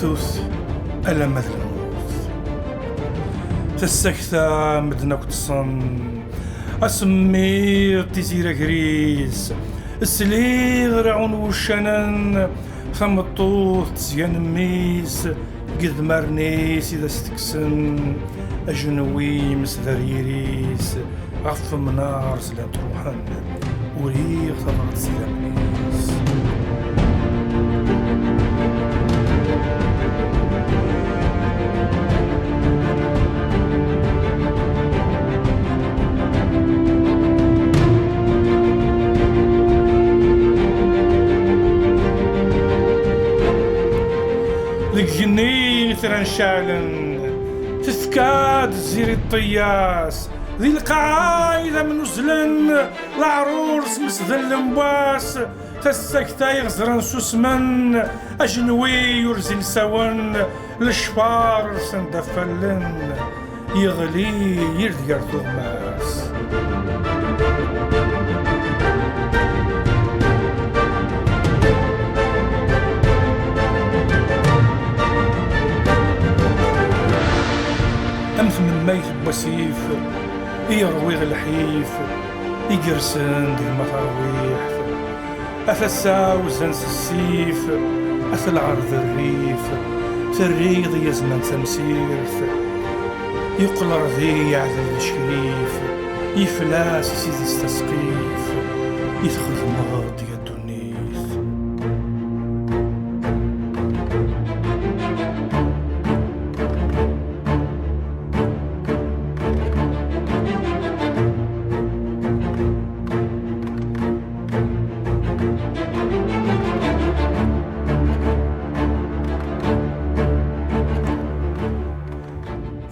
ثوث ألا مثل الموت تسكتا مدنا كتصن أسمي تيزيرا كريس السليغ رعون وشنن ثم الطوث تزيان ميس قد مرنيس إذا استكسن أجنوي مسدريريس غف منار سلام تروحن وريغ ثمرت سلام ميس الجني ترنشالن تثكاد زير الطياس ذي القاعدة من نزلن العروس مسذل المواس تسكتا يغزرن سوسمن أجنوي يرزل سون الشفار سندفلن يغلي يردير ثماس أمث من ميت بوسيف يرويغ الحيف يقرسن دي المطاويح أثسا وزنس السيف أث العرض الريف تريض يزمن تمسيرث يقل رضيع ذا الشريف يفلاس سيدي استسقيف يدخل ماضي الدنيث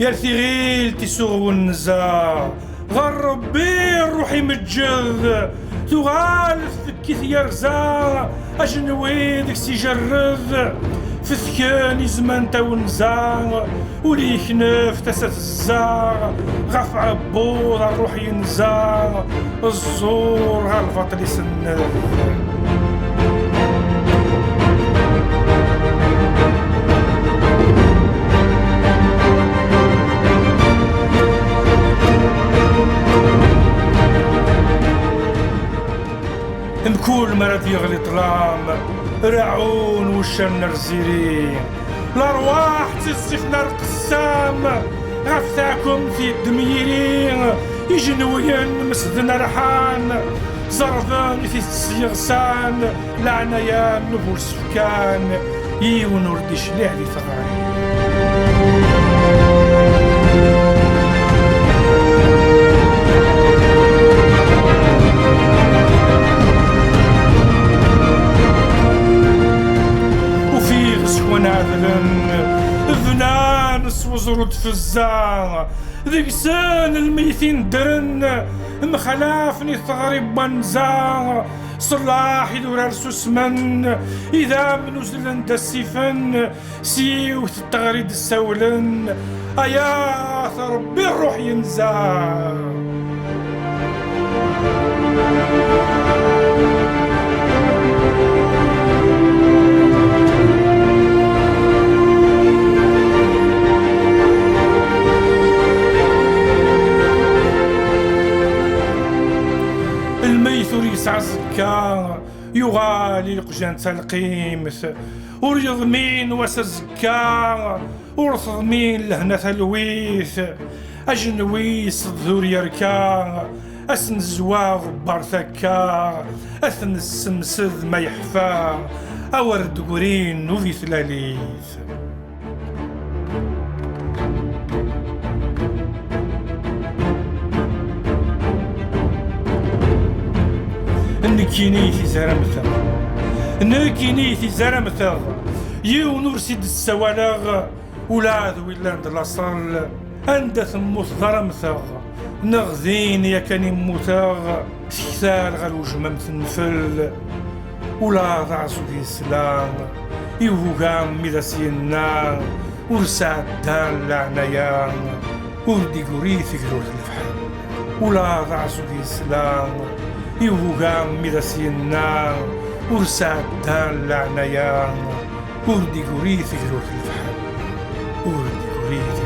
يرثي غيل تسوغ النزاع غرب بيه روحي متجذ تغال فكيث يرزا أجنوي ديك سيجرذ فثكاني زمان تاو نزاع ولي كناف تسات الزاع غف عبود الروح ينزاع الزور غالفطل يسنذ كل مرض يغلي ظلام رعون وشن رزيرين الارواح تزفنا القسام غفتاكم في الدميرين يجنوين مسدنا رحان زرذان في السيغسان لعنيان نبول سفكان يون ورديش ليه لي ثغرين ذنانس وزرد في الزاغ ذيك سان الميتين درن مخلافني ثغرب بنزاغ صلاح يدور سوسمن إذا من وزلن دسيفن سيوت التغريد السولن أيا ربي الروح ينزاغ يسعى الزكا يغالي القجان تالقيمث وريض مين واس الزكا ورثض مين لهنا تلويث أجنويس الذور يركا أسن الزواغ بارثكا أثن السمسذ ما يحفى أورد قرين وفي ثلاليث نكينيثي زرمثغ نكينيثي زرمثغ يو نرسد السوالغ ولا ذوي لاند لاصل عند ثموث ضرمثغ نغذين يا كان موثغ سكثال غلوج ممث النفل ولا ضعزو دي السلام يوغام ميدا سينا ورسعد دان لعنيان وردي قريث قرور الفحل ولا ضعزو دي السلام يوغام ميدا سينا ورسعد دان لعنيان وردي قريث قلوت الفحل، وردي قريث